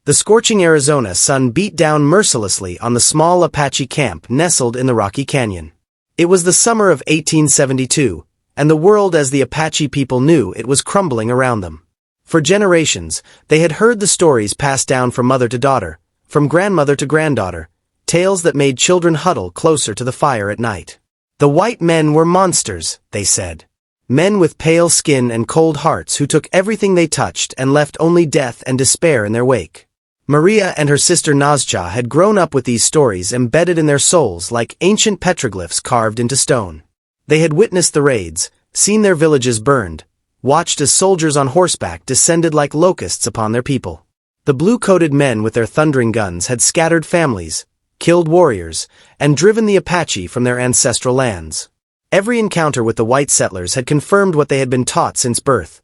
The scorching Arizona sun beat down mercilessly on the small Apache camp nestled in the Rocky Canyon. It was the summer of 1872, and the world as the Apache people knew it was crumbling around them. For generations, they had heard the stories passed down from mother to daughter, from grandmother to granddaughter, tales that made children huddle closer to the fire at night. The white men were monsters, they said. Men with pale skin and cold hearts who took everything they touched and left only death and despair in their wake. Maria and her sister Nazcha had grown up with these stories embedded in their souls like ancient petroglyphs carved into stone. They had witnessed the raids, seen their villages burned, watched as soldiers on horseback descended like locusts upon their people. The blue-coated men with their thundering guns had scattered families, killed warriors, and driven the Apache from their ancestral lands. Every encounter with the white settlers had confirmed what they had been taught since birth.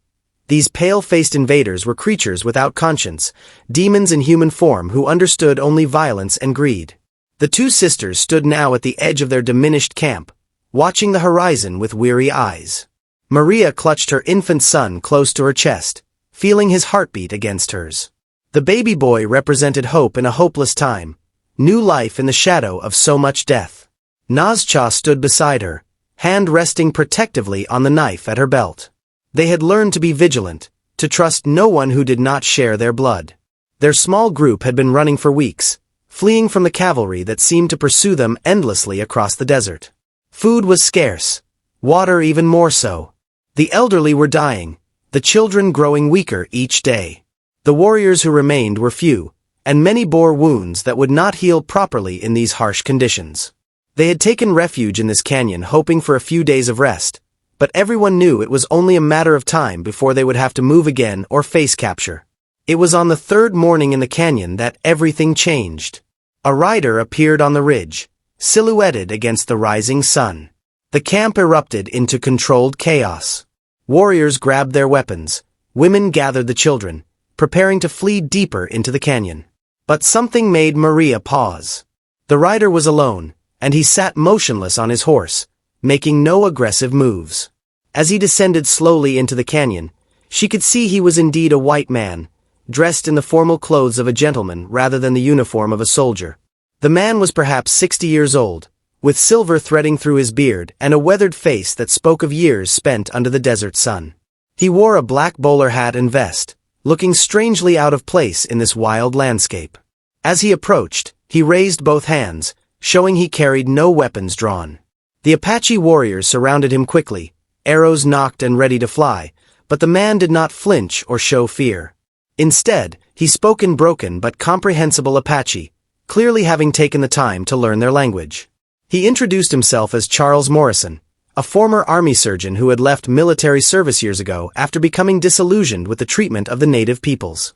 These pale-faced invaders were creatures without conscience, demons in human form who understood only violence and greed. The two sisters stood now at the edge of their diminished camp, watching the horizon with weary eyes. Maria clutched her infant son close to her chest, feeling his heartbeat against hers. The baby boy represented hope in a hopeless time, new life in the shadow of so much death. Nazcha stood beside her, hand resting protectively on the knife at her belt. They had learned to be vigilant, to trust no one who did not share their blood. Their small group had been running for weeks, fleeing from the cavalry that seemed to pursue them endlessly across the desert. Food was scarce, water even more so. The elderly were dying, the children growing weaker each day. The warriors who remained were few, and many bore wounds that would not heal properly in these harsh conditions. They had taken refuge in this canyon hoping for a few days of rest, but everyone knew it was only a matter of time before they would have to move again or face capture. It was on the third morning in the canyon that everything changed. A rider appeared on the ridge, silhouetted against the rising sun. The camp erupted into controlled chaos. Warriors grabbed their weapons, women gathered the children, preparing to flee deeper into the canyon. But something made Maria pause. The rider was alone, and he sat motionless on his horse, making no aggressive moves. As he descended slowly into the canyon, she could see he was indeed a white man, dressed in the formal clothes of a gentleman rather than the uniform of a soldier. The man was perhaps 60 years old, with silver threading through his beard and a weathered face that spoke of years spent under the desert sun. He wore a black bowler hat and vest, looking strangely out of place in this wild landscape. As he approached, he raised both hands, showing he carried no weapons drawn. The Apache warriors surrounded him quickly, arrows nocked and ready to fly, but the man did not flinch or show fear. Instead, he spoke in broken but comprehensible Apache, clearly having taken the time to learn their language. He introduced himself as Charles Morrison, a former army surgeon who had left military service years ago after becoming disillusioned with the treatment of the native peoples.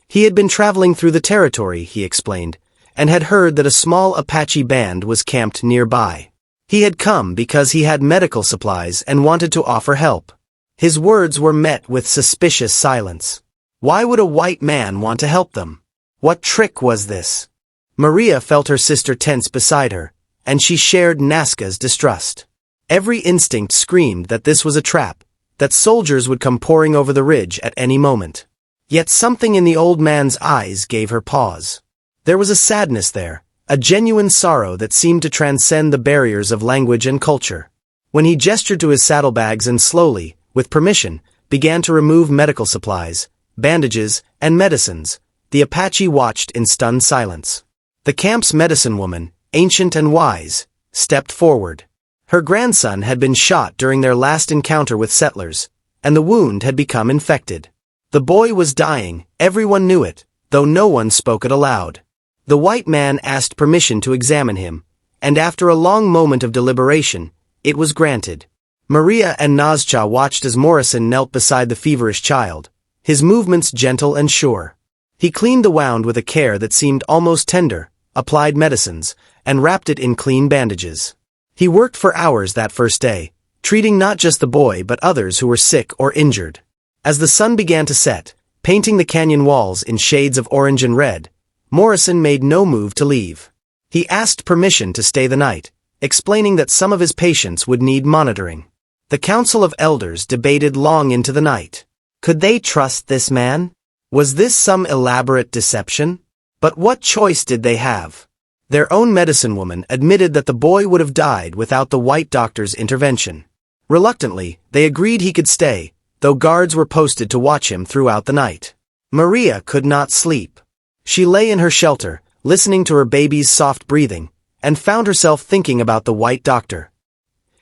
He had been traveling through the territory, he explained, and had heard that a small Apache band was camped nearby. He had come because he had medical supplies and wanted to offer help. His words were met with suspicious silence. Why would a white man want to help them? What trick was this? Maria felt her sister tense beside her, and she shared Nazca's distrust. Every instinct screamed that this was a trap, that soldiers would come pouring over the ridge at any moment. Yet something in the old man's eyes gave her pause. There was a sadness there, a genuine sorrow that seemed to transcend the barriers of language and culture. When he gestured to his saddlebags and slowly, with permission, began to remove medical supplies, bandages, and medicines, the Apache watched in stunned silence. The camp's medicine woman, ancient and wise, stepped forward. Her grandson had been shot during their last encounter with settlers, and the wound had become infected. The boy was dying, everyone knew it, though no one spoke it aloud. The white man asked permission to examine him, and after a long moment of deliberation, it was granted. Maria and Nazcha watched as Morrison knelt beside the feverish child, his movements gentle and sure. He cleaned the wound with a care that seemed almost tender, applied medicines, and wrapped it in clean bandages. He worked for hours that first day, treating not just the boy but others who were sick or injured. As the sun began to set, painting the canyon walls in shades of orange and red, Morrison made no move to leave. He asked permission to stay the night, explaining that some of his patients would need monitoring. The Council of Elders debated long into the night. Could they trust this man? Was this some elaborate deception? But what choice did they have? Their own medicine woman admitted that the boy would have died without the white doctor's intervention. Reluctantly, they agreed he could stay, though guards were posted to watch him throughout the night. Maria could not sleep. She lay in her shelter, listening to her baby's soft breathing, and found herself thinking about the white doctor.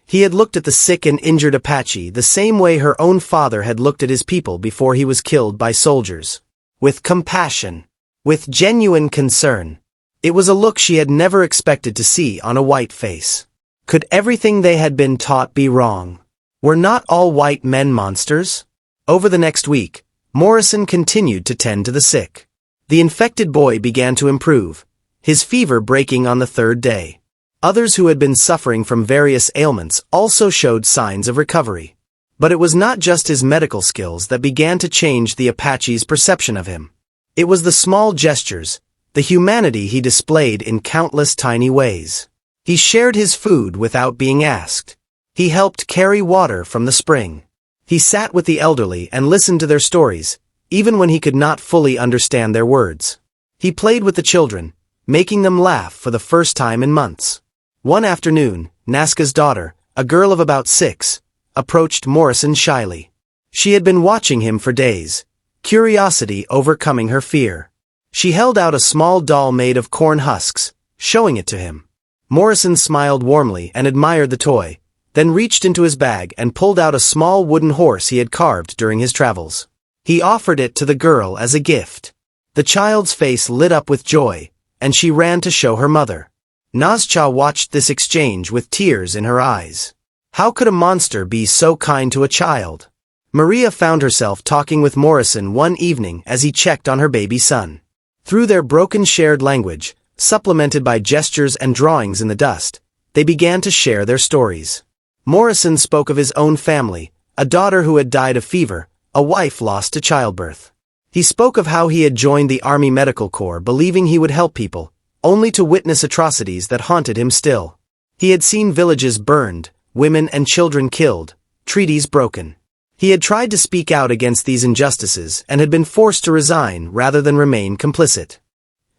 He had looked at the sick and injured Apache the same way her own father had looked at his people before he was killed by soldiers. With compassion. With genuine concern. It was a look she had never expected to see on a white face. Could everything they had been taught be wrong? Were not all white men monsters? Over the next week, Morrison continued to tend to the sick. The infected boy began to improve, his fever breaking on the third day. Others who had been suffering from various ailments also showed signs of recovery. But it was not just his medical skills that began to change the Apache's perception of him. It was the small gestures, the humanity he displayed in countless tiny ways. He shared his food without being asked. He helped carry water from the spring. He sat with the elderly and listened to their stories, even when he could not fully understand their words. He played with the children, making them laugh for the first time in months. One afternoon, Nazca's daughter, a girl of about 6, approached Morrison shyly. She had been watching him for days, curiosity overcoming her fear. She held out a small doll made of corn husks, showing it to him. Morrison smiled warmly and admired the toy, then reached into his bag and pulled out a small wooden horse he had carved during his travels. He offered it to the girl as a gift. The child's face lit up with joy, and she ran to show her mother. Nazca watched this exchange with tears in her eyes. How could a monster be so kind to a child? Maria found herself talking with Morrison one evening as he checked on her baby son. Through their broken shared language, supplemented by gestures and drawings in the dust, they began to share their stories. Morrison spoke of his own family, a daughter who had died of fever, a wife lost to childbirth. He spoke of how he had joined the Army Medical Corps believing he would help people, only to witness atrocities that haunted him still. He had seen villages burned, women and children killed, treaties broken. He had tried to speak out against these injustices and had been forced to resign rather than remain complicit.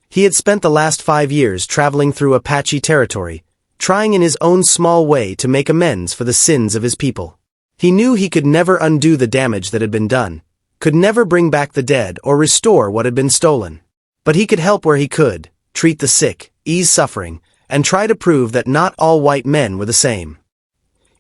He had spent the last 5 years traveling through Apache territory, trying in his own small way to make amends for the sins of his people. He knew he could never undo the damage that had been done, could never bring back the dead or restore what had been stolen. But he could help where he could, treat the sick, ease suffering, and try to prove that not all white men were the same.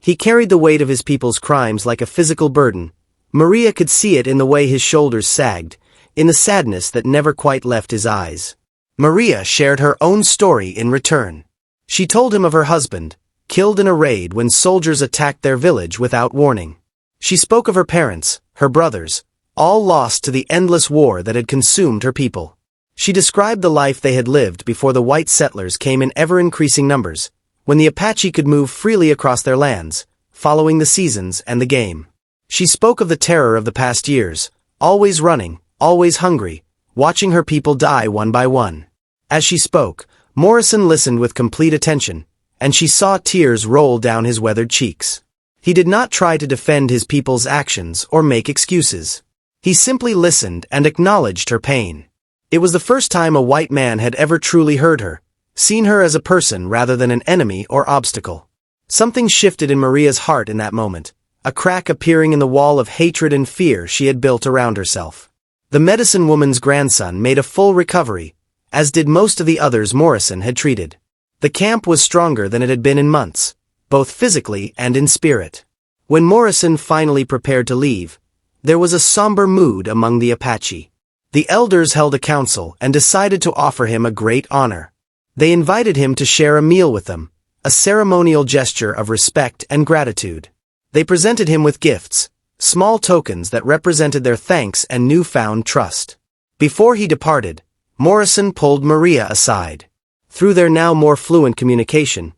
He carried the weight of his people's crimes like a physical burden. Maria could see it in the way his shoulders sagged, in the sadness that never quite left his eyes. Maria shared her own story in return. She told him of her husband, killed in a raid when soldiers attacked their village without warning. She spoke of her parents, her brothers, all lost to the endless war that had consumed her people. She described the life they had lived before the white settlers came in ever-increasing numbers, when the Apache could move freely across their lands, following the seasons and the game. She spoke of the terror of the past years, always running, always hungry, watching her people die one by one. As she spoke, Morrison listened with complete attention, and she saw tears roll down his weathered cheeks. He did not try to defend his people's actions or make excuses. He simply listened and acknowledged her pain. It was the first time a white man had ever truly heard her, seen her as a person rather than an enemy or obstacle. Something shifted in Maria's heart in that moment, a crack appearing in the wall of hatred and fear she had built around herself. The medicine woman's grandson made a full recovery, as did most of the others Morrison had treated. The camp was stronger than it had been in months, both physically and in spirit. When Morrison finally prepared to leave, there was a somber mood among the Apache. The elders held a council and decided to offer him a great honor. They invited him to share a meal with them, a ceremonial gesture of respect and gratitude. They presented him with gifts, small tokens that represented their thanks and newfound trust. Before he departed, Morrison pulled Maria aside. Through their now more fluent communication,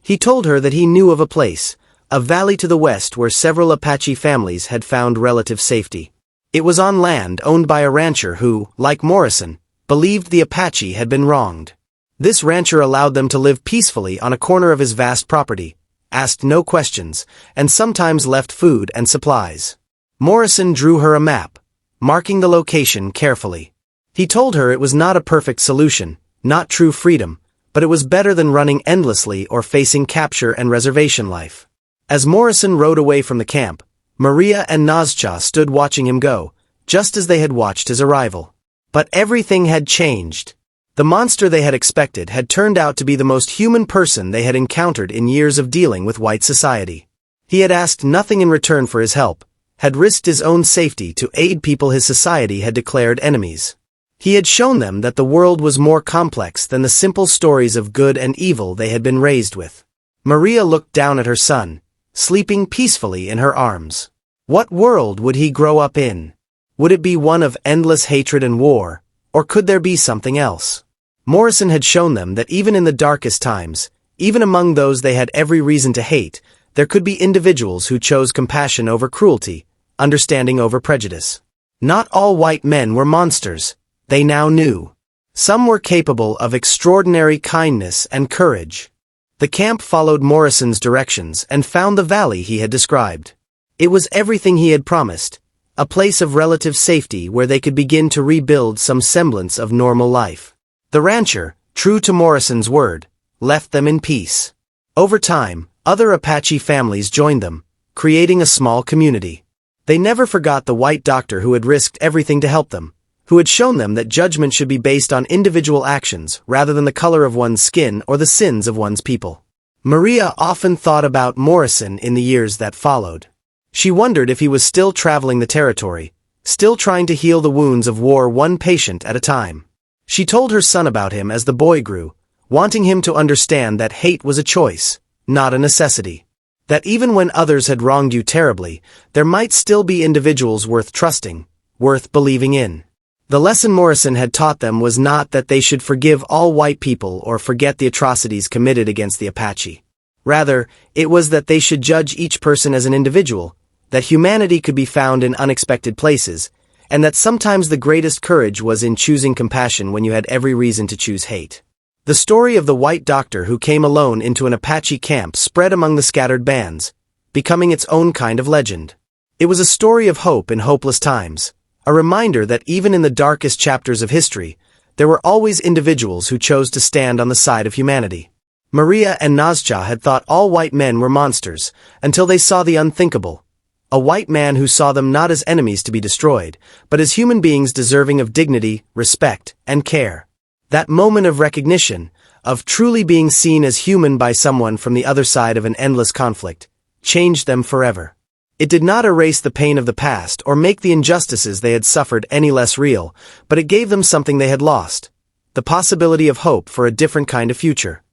he told her that he knew of a place, a valley to the west where several Apache families had found relative safety. It was on land owned by a rancher who, like Morrison, believed the Apache had been wronged. This rancher allowed them to live peacefully on a corner of his vast property, asked no questions, and sometimes left food and supplies. Morrison drew her a map, marking the location carefully. He told her it was not a perfect solution, not true freedom, but it was better than running endlessly or facing capture and reservation life. As Morrison rode away from the camp, Maria and Nazca stood watching him go, just as they had watched his arrival. But everything had changed. The monster they had expected had turned out to be the most human person they had encountered in years of dealing with white society. He had asked nothing in return for his help, had risked his own safety to aid people his society had declared enemies. He had shown them that the world was more complex than the simple stories of good and evil they had been raised with. Maria looked down at her son, sleeping peacefully in her arms. What world would he grow up in? Would it be one of endless hatred and war, or could there be something else? Morrison had shown them that even in the darkest times, even among those they had every reason to hate, there could be individuals who chose compassion over cruelty, understanding over prejudice. Not all white men were monsters, they now knew. Some were capable of extraordinary kindness and courage. The camp followed Morrison's directions and found the valley he had described. It was everything he had promised, a place of relative safety where they could begin to rebuild some semblance of normal life. The rancher, true to Morrison's word, left them in peace. Over time, other Apache families joined them, creating a small community. They never forgot the white doctor who had risked everything to help them, who had shown them that judgment should be based on individual actions rather than the color of one's skin or the sins of one's people. Maria often thought about Morrison in the years that followed. She wondered if he was still traveling the territory, still trying to heal the wounds of war one patient at a time. She told her son about him as the boy grew, wanting him to understand that hate was a choice, not a necessity. That even when others had wronged you terribly, there might still be individuals worth trusting, worth believing in. The lesson Morrison had taught them was not that they should forgive all white people or forget the atrocities committed against the Apache. Rather, it was that they should judge each person as an individual, that humanity could be found in unexpected places, and that sometimes the greatest courage was in choosing compassion when you had every reason to choose hate. The story of the white doctor who came alone into an Apache camp spread among the scattered bands, becoming its own kind of legend. It was a story of hope in hopeless times, a reminder that even in the darkest chapters of history, there were always individuals who chose to stand on the side of humanity. Maria and Nazca had thought all white men were monsters, until they saw the unthinkable. A white man who saw them not as enemies to be destroyed, but as human beings deserving of dignity, respect, and care. That moment of recognition, of truly being seen as human by someone from the other side of an endless conflict, changed them forever. It did not erase the pain of the past or make the injustices they had suffered any less real, but it gave them something they had lost, the possibility of hope for a different kind of future.